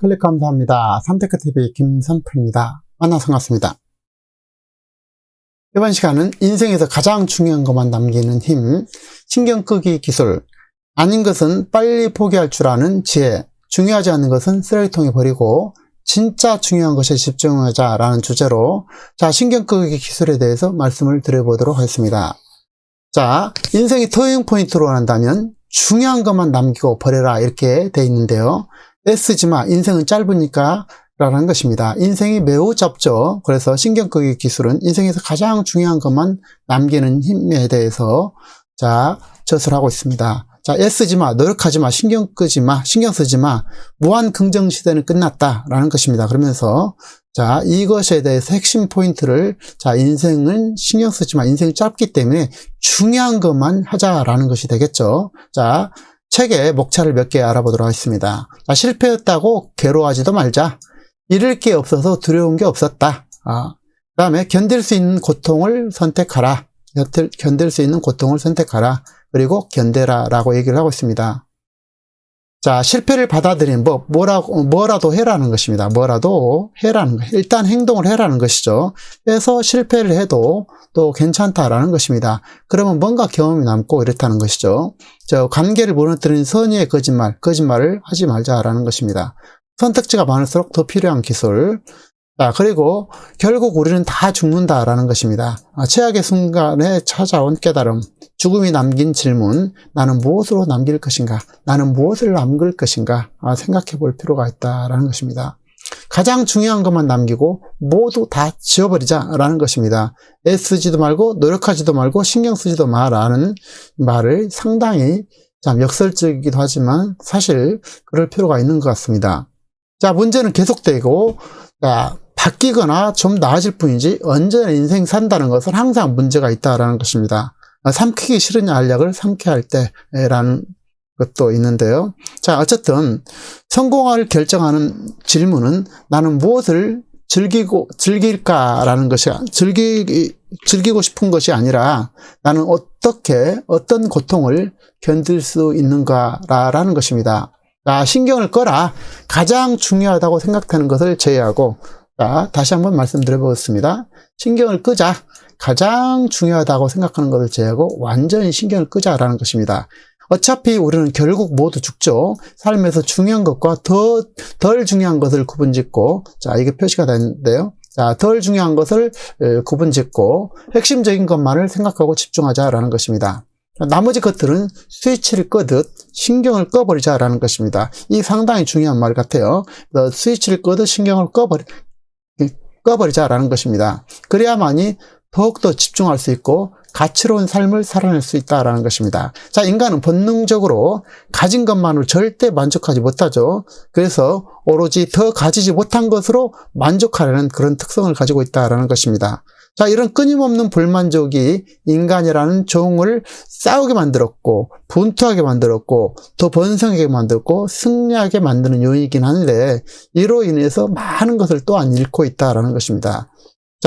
클릭 감사합니다. 삼테크TV 김선표입니다. 만나서 반갑습니다. 이번 시간은 인생에서 가장 중요한 것만 남기는 힘, 신경 끄기 기술. 아닌 것은 빨리 포기할 줄 아는 지혜, 중요하지 않은 것은 쓰레기통에 버리고 진짜 중요한 것에 집중하자라는 주제로 신경 끄기 기술에 대해서 말씀을 드려보도록 하겠습니다. 인생의 터닝 포인트로 한다면 중요한 것만 남기고 버려라 이렇게 돼 있는데요. 애쓰지마, 인생은 짧으니까 라는 것입니다. 인생이 매우 짧죠. 그래서 신경 끄기 기술은 인생에서 가장 중요한 것만 남기는 힘에 대해서 젖을 하고 있습니다. 애쓰지마, 노력하지마, 신경 끄지마, 신경 쓰지마, 무한 긍정 시대는 끝났다 라는 것입니다. 그러면서 이것에 대해서 핵심 포인트를 인생은 신경 쓰지마, 인생이 짧기 때문에 중요한 것만 하자라는 것이 되겠죠. 책의 목차를 몇 개 알아보도록 하겠습니다. 실패했다고 괴로워하지도 말자. 잃을 게 없어서 두려운 게 없었다. 그 다음에 견딜 수 있는 고통을 선택하라. 견딜 수 있는 고통을 선택하라. 그리고 견뎌라 라고 얘기를 하고 있습니다. 실패를 받아들이는 법, 뭐라도 해라는 것입니다. 뭐라도 해라는 것. 일단 행동을 해라는 것이죠. 그래서 실패를 해도 또 괜찮다라는 것입니다. 그러면 뭔가 경험이 남고 이렇다는 것이죠. 관계를 무너뜨리는 선의의 거짓말을 하지 말자라는 것입니다. 선택지가 많을수록 더 필요한 기술. 그리고 결국 우리는 다 죽는다라는 것입니다. 최악의 순간에 찾아온 깨달음, 죽음이 남긴 질문, 나는 무엇으로 남길 것인가? 나는 무엇을 남길 것인가? 생각해 볼 필요가 있다라는 것입니다. 가장 중요한 것만 남기고 모두 다 지워버리자라는 것입니다. 애쓰지도 말고 노력하지도 말고 신경 쓰지도 마라는 말을 상당히 역설적이기도 하지만 사실 그럴 필요가 있는 것 같습니다. 문제는 계속되고 바뀌거나 좀 나아질 뿐이지 언제나 인생 산다는 것은 항상 문제가 있다라는 것입니다. 삼키기 싫은 알약을 삼켜야 할 때라는 것도 있는데요. 어쨌든 성공을 결정하는 질문은 나는 무엇을 즐길까라는 것이 즐기고 싶은 것이 아니라 나는 어떤 고통을 견딜 수 있는가라는 것입니다. 신경을 꺼라. 가장 중요하다고 생각하는 것을 제외하고 다시 한번 말씀드려보겠습니다. 신경을 끄자. 가장 중요하다고 생각하는 것을 제외하고 완전히 신경을 끄자라는 것입니다. 어차피 우리는 결국 모두 죽죠. 삶에서 중요한 것과 덜 중요한 것을 구분짓고 이게 표시가 되는데요. 덜 중요한 것을 구분짓고 핵심적인 것만을 생각하고 집중하자라는 것입니다. 나머지 것들은 스위치를 끄듯 신경을 꺼버리자라는 것입니다. 이 상당히 중요한 말 같아요. 스위치를 끄듯 신경을 꺼버리자라는 것입니다. 그래야만이 더욱더 집중할 수 있고 가치로운 삶을 살아낼 수 있다라는 것입니다. 인간은 본능적으로 가진 것만으로 절대 만족하지 못하죠. 그래서 오로지 더 가지지 못한 것으로 만족하려는 그런 특성을 가지고 있다라는 것입니다. 이런 끊임없는 불만족이 인간이라는 종을 싸우게 만들었고 분투하게 만들었고 더 번성하게 만들고 승리하게 만드는 요인이긴 한데 이로 인해서 많은 것을 또한 잃고 있다라는 것입니다.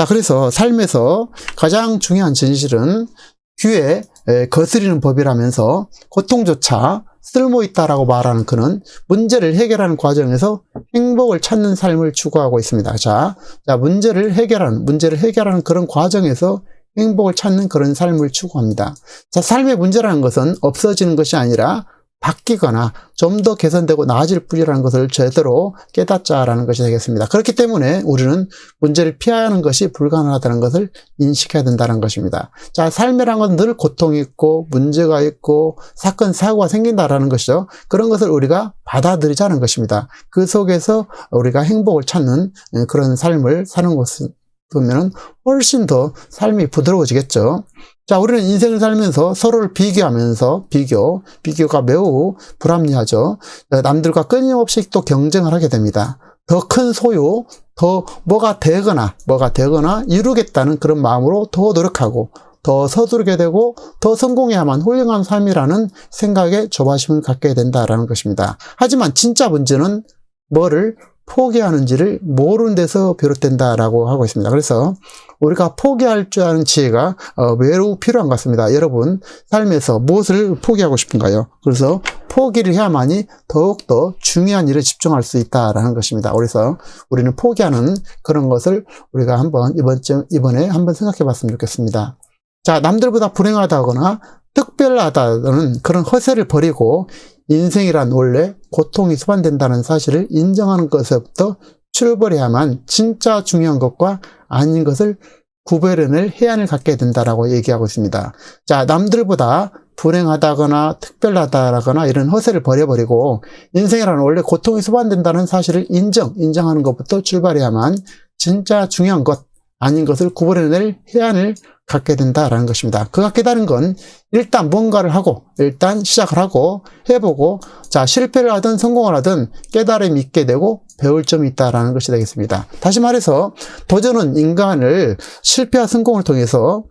그래서 삶에서 가장 중요한 진실은 귀에 거스리는 법이라면서 고통조차 쓸모있다라고 말하는 그는 문제를 해결하는 과정에서 행복을 찾는 삶을 추구하고 있습니다. 문제를 해결하는 그런 과정에서 행복을 찾는 그런 삶을 추구합니다. 삶의 문제라는 것은 없어지는 것이 아니라 바뀌거나 좀 더 개선되고 나아질 뿐이라는 것을 제대로 깨닫자라는 것이 되겠습니다. 그렇기 때문에 우리는 문제를 피하는 것이 불가능하다는 것을 인식해야 된다는 것입니다. 삶이라는 건 늘 고통이 있고 문제가 있고 사건 사고가 생긴다라는 것이죠. 그런 것을 우리가 받아들이자는 것입니다. 그 속에서 우리가 행복을 찾는 그런 삶을 사는 것을 보면은 훨씬 더 삶이 부드러워지겠죠. 우리는 인생을 살면서 서로를 비교하면서 비교가 매우 불합리하죠. 남들과 끊임없이 또 경쟁을 하게 됩니다. 더 큰 소유, 더 뭐가 되거나 이루겠다는 그런 마음으로 더 노력하고 더 서두르게 되고 더 성공해야만 훌륭한 삶이라는 생각에 조바심을 갖게 된다라는 것입니다. 하지만 진짜 문제는 뭐를 포기하는지를 모르는 데서 비롯된다라고 하고 있습니다. 그래서 우리가 포기할 줄 아는 지혜가 매우 필요한 것 같습니다. 여러분 삶에서 무엇을 포기하고 싶은가요? 그래서 포기를 해야만이 더욱더 중요한 일에 집중할 수 있다라는 것입니다. 그래서 우리는 포기하는 그런 것을 우리가 이번에 한번 생각해 봤으면 좋겠습니다. 자, 남들보다 불행하다거나 특별하다는 그런 허세를 버리고 인생이란 원래 고통이 수반된다는 사실을 인정하는 것에서부터 출발해야만 진짜 중요한 것과 아닌 것을 구별해낼 해안을 갖게 된다라고 얘기하고 있습니다. 자, 남들보다 불행하다거나 특별하다거나 이런 허세를 버려버리고 인생이란 원래 고통이 수반된다는 사실을 인정하는 것부터 출발해야만 진짜 중요한 것, 아닌 것을 구별해낼 해안을 갖게 된다라는 것입니다. 그가 깨달은 건 일단 뭔가를 하고 일단 시작을 하고 해보고 자 실패를 하든 성공을 하든 깨달음이 있게 되고 배울 점이 있다라는 것이 되겠습니다. 다시 말해서 도전은 인간을 실패와 성공을 통해서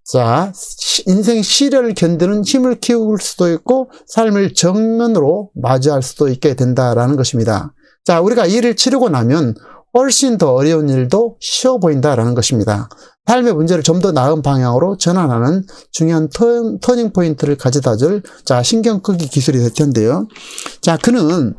자 인생 시련을 견디는 힘을 키울 수도 있고 삶을 정면으로 맞이할 수도 있게 된다라는 것입니다. 자 우리가 일을 치르고 나면 훨씬 더 어려운 일도 쉬워 보인다라는 것입니다. 삶의 문제를 좀 더 나은 방향으로 전환하는 중요한 터닝 포인트를 가져다 줄 신경 끄기 기술이 될 텐데요. 자, 그는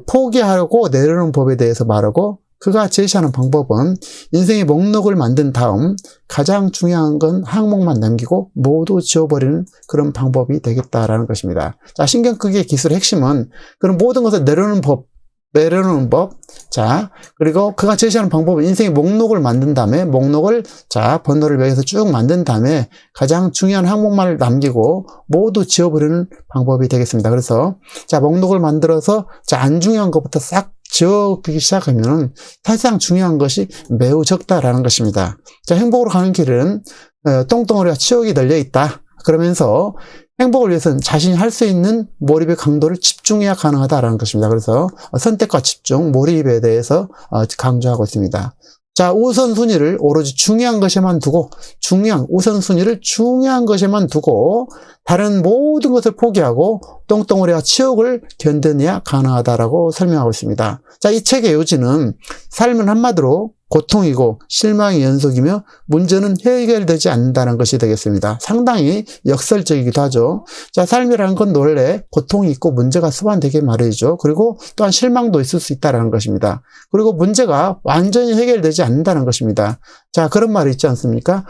포기하고 내려놓는 법에 대해서 말하고 그가 제시하는 방법은 인생의 목록을 만든 다음 가장 중요한 건 항목만 남기고 모두 지워버리는 그런 방법이 되겠다라는 것입니다. 자, 신경 끄기의 기술의 핵심은 그런 모든 것을 내려놓는 법. 자, 그리고 그가 제시하는 방법은 인생의 목록을 만든 다음에 목록을 번호를 매겨서 쭉 만든 다음에 가장 중요한 항목만을 남기고 모두 지워버리는 방법이 되겠습니다. 그래서 목록을 만들어서 안 중요한 것부터 싹 지워버리기 시작하면 사실상 중요한 것이 매우 적다라는 것입니다. 자, 행복으로 가는 길은 똥덩어리와 치욕이 널려 있다. 그러면서 행복을 위해서는 자신이 할 수 있는 몰입의 강도를 집중해야 가능하다라는 것입니다. 그래서 선택과 집중, 몰입에 대해서 강조하고 있습니다. 자, 우선순위를 오로지 중요한 것에만 두고 우선순위를 중요한 것에만 두고 다른 모든 것을 포기하고 똥덩어리와 치욕을 견뎌내야 가능하다라고 설명하고 있습니다. 자, 이 책의 요지는 삶은 한마디로 고통이고 실망의 연속이며 문제는 해결되지 않는다는 것이 되겠습니다. 상당히 역설적이기도 하죠. 자, 삶이라는 건 원래 고통이 있고 문제가 수반되게 마련이죠. 그리고 또한 실망도 있을 수 있다는 것입니다. 그리고 문제가 완전히 해결되지 않는다는 것입니다. 자, 그런 말이 있지 않습니까?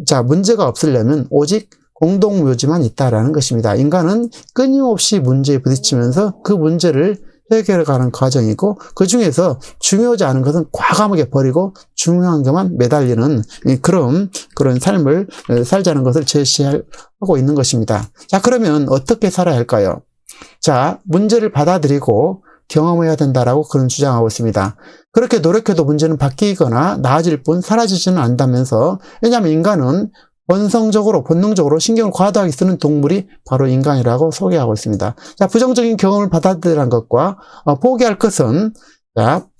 자, 문제가 없으려면 오직 공동묘지만 있다라는 것입니다. 인간은 끊임없이 문제에 부딪히면서 그 문제를 해결해가는 과정이고 그 중에서 중요하지 않은 것은 과감하게 버리고 중요한 것만 매달리는 그런 삶을 살자는 것을 제시하고 있는 것입니다. 자, 그러면 어떻게 살아야 할까요? 자, 문제를 받아들이고 경험해야 된다라고 그런 주장하고 있습니다. 그렇게 노력해도 문제는 바뀌거나 나아질 뿐 사라지지는 않다면서 왜냐하면 인간은 본능적으로 신경을 과도하게 쓰는 동물이 바로 인간이라고 소개하고 있습니다. 자, 부정적인 경험을 받아들이는 것과 포기할 것은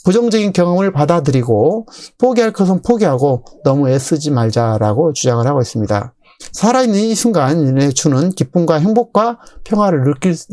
부정적인 경험을 받아들이고 포기할 것은 포기하고 너무 애쓰지 말자라고 주장을 하고 있습니다. 살아있는 이 순간에 주는 기쁨과 행복과 평화를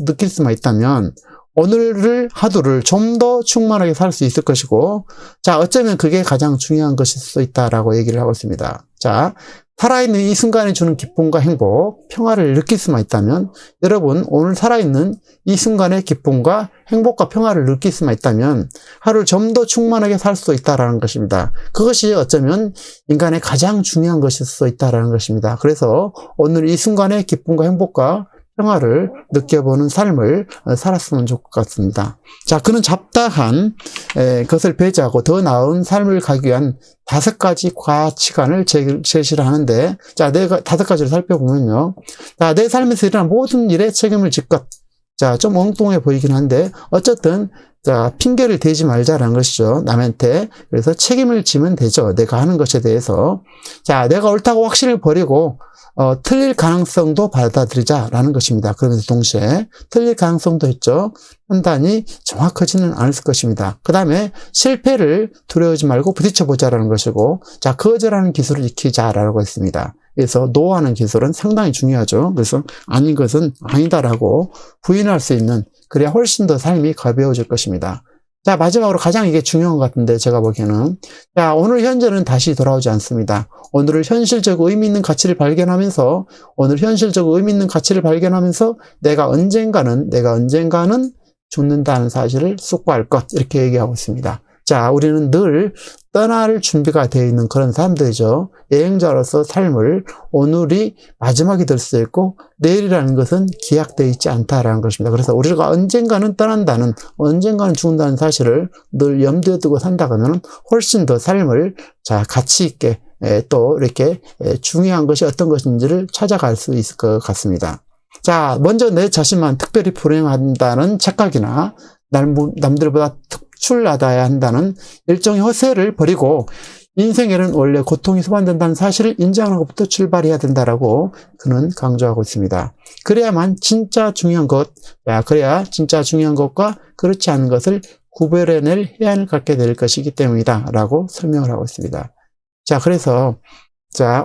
느낄 수만 있다면 오늘을 하루를 좀 더 충만하게 살 수 있을 것이고 자, 어쩌면 그게 가장 중요한 것일 수 있다라고 얘기를 하고 있습니다. 자, 살아있는 이 순간에 주는 기쁨과 행복, 평화를 느낄 수만 있다면 여러분 오늘 살아있는 이 순간의 기쁨과 행복과 평화를 느낄 수만 있다면 하루를 좀 더 충만하게 살 수 있다는 것입니다. 그것이 어쩌면 인간의 가장 중요한 것일 수 있다는 것입니다. 그래서 오늘 이 순간의 기쁨과 행복과 평화를 느껴보는 삶을 살았으면 좋을 것 같습니다. 자, 그는 잡다한 것을 배제하고 더 나은 삶을 가기 위한 5가지 가치관을 제시를 하는데, 자, 내가 5가지를 살펴보면요. 자, 내 삶에서 일어난 모든 일에 책임을 질 것. 자, 좀 엉뚱해 보이긴 한데, 어쨌든, 자, 핑계를 대지 말자라는 것이죠. 남한테. 그래서 책임을 지면 되죠. 내가 하는 것에 대해서. 자, 내가 옳다고 확신을 버리고, 틀릴 가능성도 받아들이자라는 것입니다. 그러면서 동시에 틀릴 가능성도 있죠. 판단이 정확하지는 않을 것입니다. 그 다음에 실패를 두려워하지 말고 부딪혀보자라는 것이고, 자, 거절하는 기술을 익히자라고 했습니다. 그래서 노하는 기술은 상당히 중요하죠. 그래서 아닌 것은 아니다라고 부인할 수 있는, 그래야 훨씬 더 삶이 가벼워질 것입니다. 자, 마지막으로 가장 이게 중요한 것 같은데, 제가 보기에는. 자, 오늘 현재는 다시 돌아오지 않습니다. 오늘을 현실적 의미 있는 가치를 발견하면서, 오늘 현실적 의미 있는 가치를 발견하면서, 내가 언젠가는 죽는다는 사실을 숙고할 것, 이렇게 얘기하고 있습니다. 자, 우리는 늘 떠날 준비가 되어 있는 그런 사람들이죠. 여행자로서 삶을 오늘이 마지막이 될 수 있고 내일이라는 것은 기약되어 있지 않다라는 것입니다. 그래서 우리가 언젠가는 떠난다는, 언젠가는 죽는다는 사실을 늘 염두에 두고 산다면 훨씬 더 삶을 가치 있게 또 이렇게 중요한 것이 어떤 것인지를 찾아갈 수 있을 것 같습니다. 자, 먼저 내 자신만 특별히 불행한다는 착각이나 남들보다 특출나다야 한다는 일종의 허세를 버리고 인생에는 원래 고통이 수반된다는 사실을 인정하는 것부터 출발해야 된다라고 그는 강조하고 있습니다. 그래야 진짜 중요한 것과 그렇지 않은 것을 구별해낼 해안을 갖게 될 것이기 때문이다 라고 설명을 하고 있습니다. 자, 그래서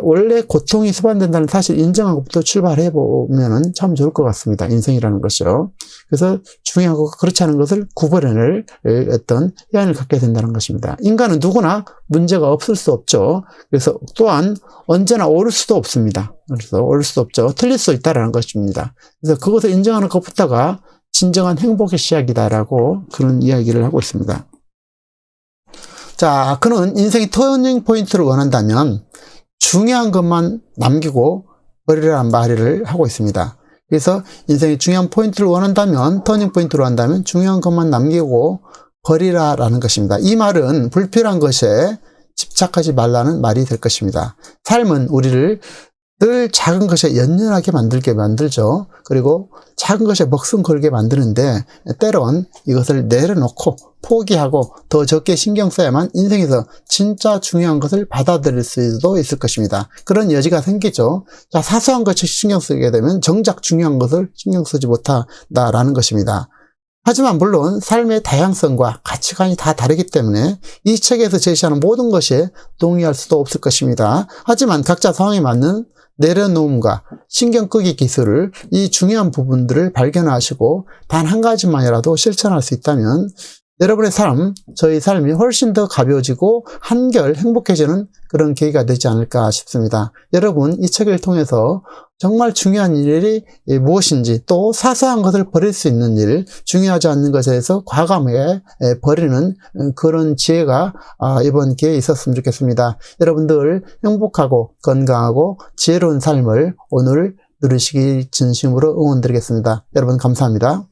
원래 고통이 수반된다는 사실 인정한 것부터 출발해 보면은 참 좋을 것 같습니다. 인생이라는 것이요. 그래서 중요한 것과 그렇지 않은 것을 구별해낼 어떤 해안을 갖게 된다는 것입니다. 인간은 누구나 문제가 없을 수 없죠. 그래서 또한 언제나 옳을 수도 없습니다. 그래서 옳을 수도 없죠. 틀릴 수 있다라는 것입니다. 그래서 그것을 인정하는 것부터가 진정한 행복의 시작이다라고 그런 이야기를 하고 있습니다. 자, 그는 인생의 터닝 포인트를 원한다면 중요한 것만 남기고 버리라는 말을 하고 있습니다. 그래서 인생의 중요한 포인트를 원한다면, 터닝 포인트를 원한다면 중요한 것만 남기고 버리라라는 것입니다. 이 말은 불필요한 것에 집착하지 말라는 말이 될 것입니다. 삶은 우리를 늘 작은 것에 연연하게 만들게 만들죠. 그리고 작은 것에 목숨 걸게 만드는데 때론 이것을 내려놓고 포기하고 더 적게 신경 써야만 인생에서 진짜 중요한 것을 받아들일 수도 있을 것입니다. 그런 여지가 생기죠. 자, 사소한 것에 신경 쓰게 되면 정작 중요한 것을 신경 쓰지 못한다라는 것입니다. 하지만 물론 삶의 다양성과 가치관이 다 다르기 때문에 이 책에서 제시하는 모든 것에 동의할 수도 없을 것입니다. 하지만 각자 상황에 맞는 내려놓음과 신경 끄기 기술을, 이 중요한 부분들을 발견하시고 단 한 가지만이라도 실천할 수 있다면 여러분의 삶, 저희 삶이 훨씬 더 가벼워지고 한결 행복해지는 그런 계기가 되지 않을까 싶습니다. 여러분, 이 책을 통해서 정말 중요한 일이 무엇인지, 또 사소한 것을 버릴 수 있는 일, 중요하지 않는 것에서 과감하게 버리는 그런 지혜가 이번 기회에 있었으면 좋겠습니다. 여러분들 행복하고 건강하고 지혜로운 삶을 오늘 누리시기 진심으로 응원드리겠습니다. 여러분 감사합니다.